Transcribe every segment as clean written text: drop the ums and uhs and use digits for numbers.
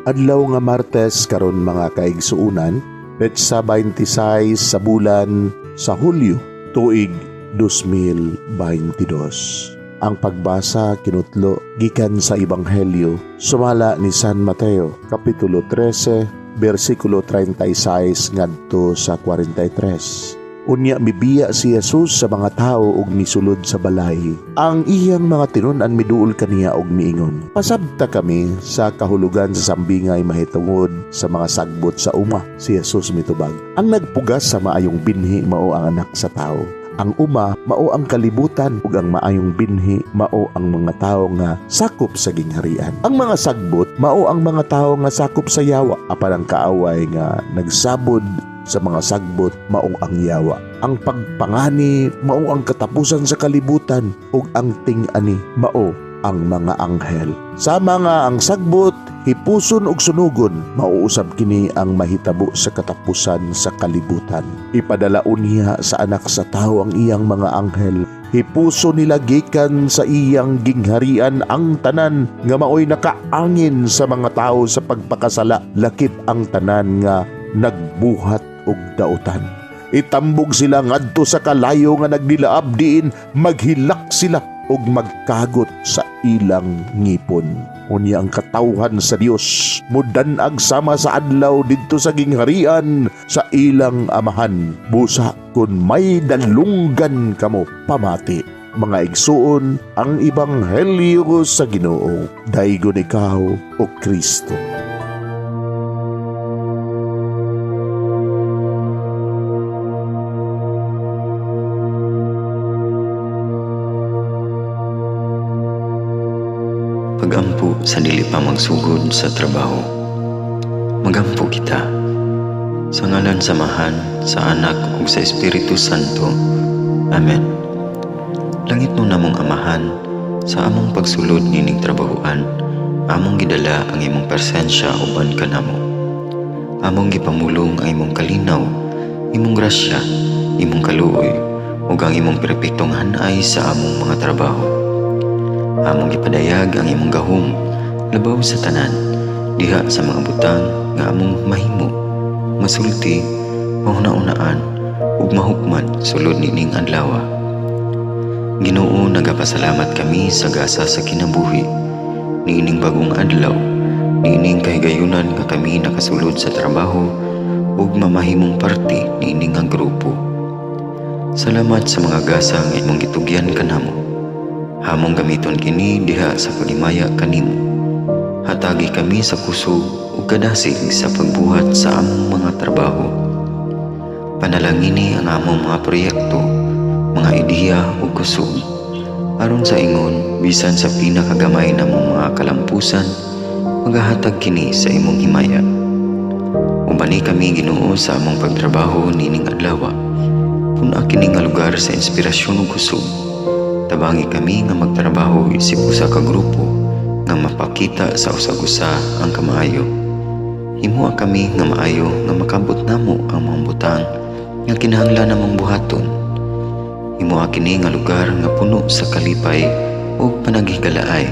Adlaw nga Martes karon mga kaigsuunan, petsa 26 sa bulan sa Hulyo, tuig 2022. Ang pagbasa kinutlo gikan sa Ebanghelyo sumala ni San Mateo, Kapitulo 13, versikulo 36 ngadto sa 43. Unya mibiya si Jesus sa mga tao ug misulod sa balay. Ang iyang mga tinun-an miduol kaniya og miingon, "Pasabta kami sa kahulugan sa sambingay mahitungod sa mga sagbot sa uma." Si Jesus mitubag, "Ang nagpugas sa maayong binhi mao ang anak sa tao. Ang uma mao ang kalibutan ug ang maayong binhi mao ang mga tawo nga sakop sa gingharian. Ang mga sagbot mao ang mga tawo nga sakop sa yawa, apan ang kaaway nga nagsabod sa mga sagbot mao ang yawa. Ang pagpangani mao ang katapusan sa kalibutan ug ang ting-ani mao ang mga anghel. Sama nga ang sagbot hipuson ug sunugon, mauusab kini ang mahitabo sa katapusan sa kalibutan. Ipadalaon niya sa anak sa tawo ang iyang mga anghel. Hipuso nila gikan sa iyang gingharian ang tanan nga maoy nakaangin sa mga tawo sa pagpakasala, lakip ang tanan nga nagbuhat og dautan. Itambog sila ngadto sa kalayo nga nagdilaab diin, maghilak sila og magkagot sa ilang ngipon. Unya ang katawhan sa Dios mudan-ag sama sa adlaw didto sa gingharian sa ilang amahan. Busa kun may dalunggan kamo pamati. Mga igsuon, ang Ebanghelyo sa Ginoo. Daygon ikaw o Kristo. Pagampo sa dili pa magsugod sa trabaho. Magampo kita sa ngalan samahan sa Anak ug sa Espiritu Santo. Amen. Langit no namong Amahan, sa among pagsulod nining trabahoan, among gidala ang imong presensya uban kanamo. Among gipamulong ang imong kalinaw, imong grasya, imong kaluoy ug ang imong perpektong hanay sa among mga trabaho. Among gipadayag ang imong gahom labaw sa tanan diha sa mga butang nga among mahimo, masulti, mahuna-unaan ug mahukman sulod nining adlaw. Ginoo, nagapasalamat kami sa gasa sa kinabuhi niining bagong adlaw, niining kahigayunan nga kami nakasulod sa trabaho ug mamahimong parte niining nga grupo. Salamat sa mga gasa nga imong gitugyan kanamo. Hamong gamiton kini diha sa pagimaya kanimo. Hatagi kami sa kusog ug kadasig sa pagbuhat sa among mga trabaho. Panalangini ang among mga proyekto, mga ideya ug kusog, aron sa ingon bisan sa pinakagamay namong mga kalampusan, magahatag kini sa imong himaya. Ubani kami Ginoo sa among pagtrabaho nining adlaw. Puna kini nga lugar sa inspirasyon ug kusog. Tabangi kami nga magtrabaho isip usa ka grupo nga mapakita sa usag-usa ang kamaayo. Himuha kami nga maayo nga makabot namo ang mga butang nga kinahanglan namong buhaton. Himuha kini nga lugar nga puno sa kalipay ug panagihikalaay.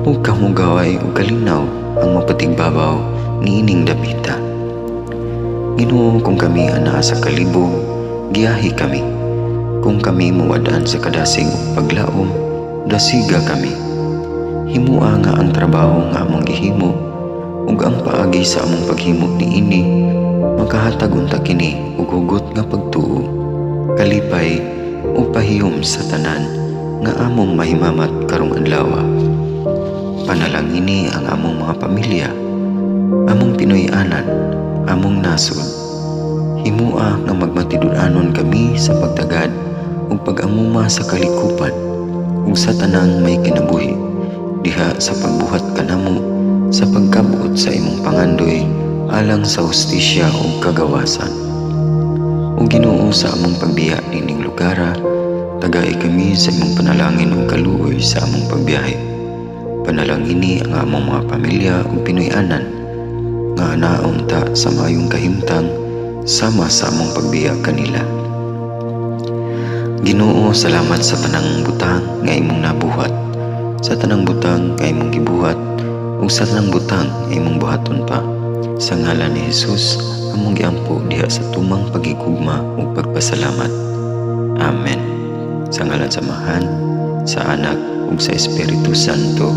Ug kamugaway ug kalinaw ang mapatigbabaw niining dapita. Ginoo, kung kami anaa sa kalibog, giyahi kami. Kung kami muwadaan sa kadasig ug paglaom, dasiga kami. Himua nga ang trabaho nga among gihimo ug ang paagi sa among paghimo niini makahatag unta kini og hugot nga pagtuo, kalipay ug pahiyom sa tanan nga among mahimamat karong adlaw. Panalangini ang among mga pamilya, among Pinoy-anan, among nasod. Himua nga magmatidud-anon kami sa pagtagad ug pag-amuma sa kalikupan ug sa tanang may kinabuhi diha sa pagbuhat kanamo sa pagkabot sa imong pangandoy alang sa hustisya ug kagawasan. O Ginoo, sa among pagbiya nining lugara, tagay kami sa imong panalangin ug kaluoy sa among pagbiyahe. Panalangini ang among mga pamilya ug Pinoy-anan nga anaon ta sa maayong kahimtang sama sa among pagbiya kanila. Ginoo, salamat sa tanang butang nga imong nabuhat, sa tanang butang nga imong gibuhat ug sa lang butang imong buhaton pa. Sa ngalan ni Jesus, among giampo diha sa tumang pagigugma ug pagpasalamat. Amen. Sa ngalan sa Amahan, sa Anak ug sa Espiritu Santo.